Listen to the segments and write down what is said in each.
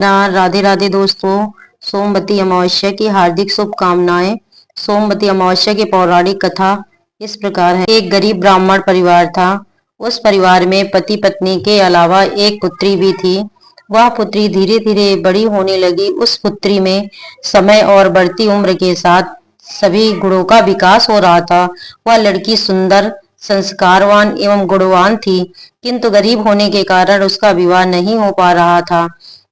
राधे राधे दोस्तों। सोमवती अमावस्या की हार्दिक शुभकामनाएं। सोमवती अमावस्या की पौराणिक कथा इस प्रकार है। एक गरीब ब्राह्मण परिवार था। उस परिवार में पति पत्नी के अलावा एक पुत्री भी थी। वह पुत्री धीरे धीरे बड़ी होने लगी। उस पुत्री में समय और बढ़ती उम्र के साथ सभी गुणों का विकास हो रहा था। वह लड़की सुंदर, संस्कारवान एवं गुणवान थी, किंतु गरीब होने के कारण उसका विवाह नहीं हो पा रहा था।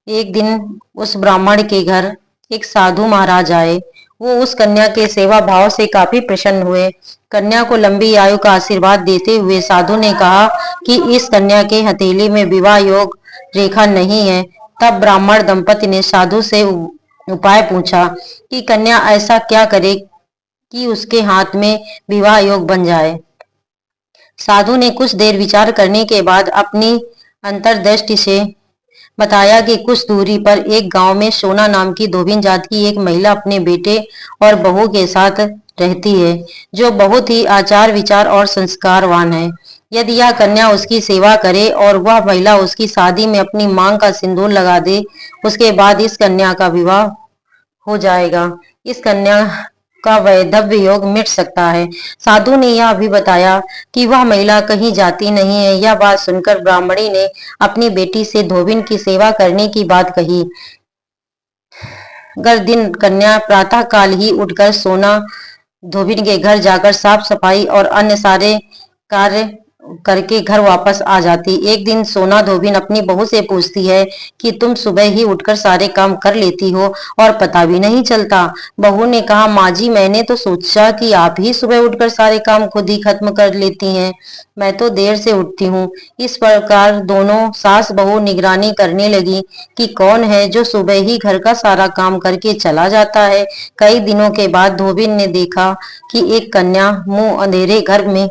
एक दिन उस ब्राह्मण के घर एक साधु महाराज आए। वो उस कन्या के सेवा भाव से काफी प्रसन्न हुए। कन्या को लंबी आयु का आशीर्वाद देते हुए साधु ने कहा कि इस कन्या के हथेली में विवाह योग रेखा नहीं है। तब ब्राह्मण दंपति ने साधु से उपाय पूछा कि कन्या ऐसा क्या करे कि उसके हाथ में विवाह योग बन जाए। साधु ने कुछ देर विचार करने के बाद अपनी अंतर्दृष्टि से बताया कि कुछ दूरी पर एक गांव में सोना नाम की धोबिन जात की एक महिला अपने बेटे और बहू के साथ रहती है, जो बहुत ही आचार विचार और संस्कारवान है। यदि यह कन्या उसकी सेवा करे और वह महिला उसकी शादी में अपनी मांग का सिंदूर लगा दे, उसके बाद इस कन्या का विवाह हो जाएगा। इस कन्या का वैधव्य योग मिट सकता है। साधु ने यह भी बताया कि वह महिला कहीं जाती नहीं है। यह बात सुनकर ब्राह्मणी ने अपनी बेटी से धोबिन की सेवा करने की बात कही। अगर दिन कन्या प्रातः काल ही उठकर सोना धोबिन के घर जाकर साफ सफाई और अन्य सारे कार्य करके घर वापस आ जाती। एक दिन सोना धोबिन अपनी बहू से पूछती है कि तुम सुबह ही उठकर सारे काम कर लेती हो और पता भी नहीं चलता। बहू ने कहा, माँ जी, मैंने तो सोचा कि आप ही सुबह उठकर सारे काम खुद ही खत्म कर लेती हैं। मैं तो देर से उठती हूँ। इस प्रकार दोनों सास बहू निगरानी करने लगी कि कौन है जो सुबह ही घर का सारा काम करके चला जाता है। कई दिनों के बाद धोबिन ने देखा कि एक कन्या मुंह अंधेरे घर में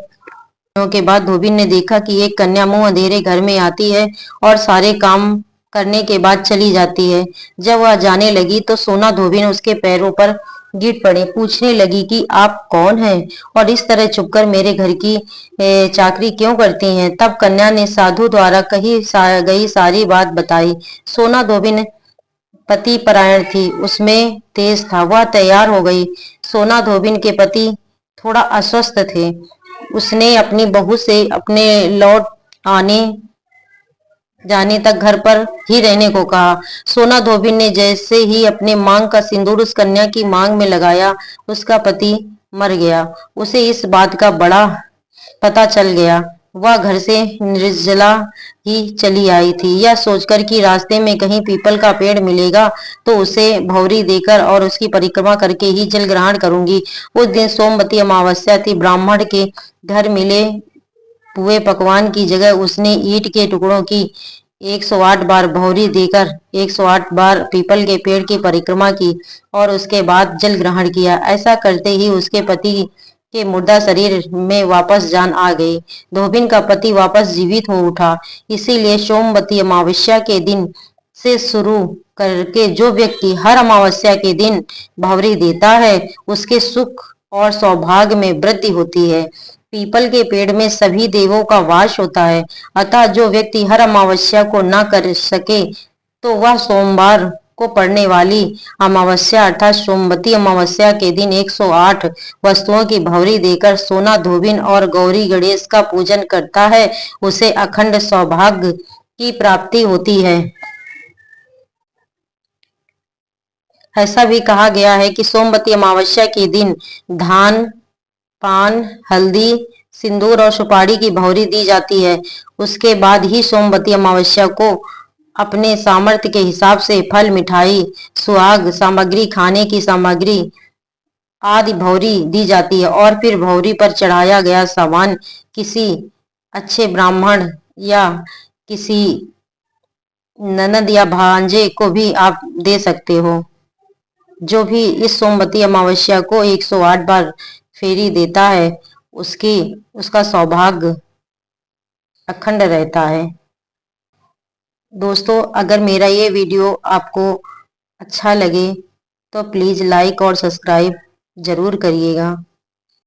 के बाद धोबिन ने देखा कि एक कन्या मुंह अंधेरे घर में आती है और सारे काम करने के बाद चली जाती है। जब वह जाने लगी तो सोना धोबिन उसके पैरों पर गिर पड़ी। पूछने लगी कि आप कौन हैं और इस तरह छुपकर मेरे घर की चाकरी क्यों करती हैं। तब कन्या ने साधु द्वारा कही गई सारी बात बताई। सोना धोबिन पति परायण थी, उसमें तेज था। वह तैयार हो गई। सोना धोबिन के पति थोड़ा अस्वस्थ थे। उसने अपनी बहू से अपने लौट आने जाने तक घर पर ही रहने को कहा। सोना धोबिन ने जैसे ही अपने मांग का सिंदूर उस कन्या की मांग में लगाया, उसका पति मर गया। उसे इस बात का बड़ा पता चल गया। वह घर से निर्जला ही चली आई थी, यह सोचकर कि रास्ते में कहीं पीपल का पेड़ मिलेगा तो उसे भौरी देकर और उसकी परिक्रमा करके ही जल ग्रहण करूंगी। उस दिन सोमवती अमावस्या थी। ब्राह्मण के घर मिले पुए पकवान की जगह उसने ईंट के टुकड़ों की 108 बार भौरी देकर 108 बार पीपल के पेड़ की परिक्रमा की और उसके बाद जल ग्रहण किया। ऐसा करते ही उसके पति के मुर्दा शरीर में वापस जान आ गई। धोबिन का पति वापस जीवित हो उठा। इसीलिए सोमवती अमावस्या के दिन से शुरू करके जो व्यक्ति हर अमावस्या के दिन भौरी देता है, उसके सुख और सौभाग्य में वृद्धि होती है। पीपल के पेड़ में सभी देवों का वास होता है। अतः जो व्यक्ति हर अमावस्या को न कर सके तो वह सोमवार को पड़ने वाली अमावस्या अर्थात सोमवती अमावस्या के दिन 108 वस्तुओं की भौरी देकर सोना धोबिन और गौरी गणेश का पूजन करता है, उसे अखंड सौभाग्य की प्राप्ति होती है। ऐसा भी कहा गया है कि सोमवती अमावस्या के दिन धान, पान, हल्दी, सिंदूर और सुपारी की भौरी दी जाती है। उसके बाद ही सोमवती अमावस्या को अपने सामर्थ्य के हिसाब से फल, मिठाई, सुहाग सामग्री, खाने की सामग्री आदि भौरी दी जाती है और फिर भौरी पर चढ़ाया गया सामान किसी अच्छे ब्राह्मण या किसी ननद या भांजे को भी आप दे सकते हो। जो भी इस सोमवती अमावस्या को 108 बार फेरी देता है, उसकी उसका सौभाग्य अखंड रहता है। दोस्तों, अगर मेरा ये वीडियो आपको अच्छा लगे तो प्लीज़ लाइक और सब्सक्राइब जरूर करिएगा।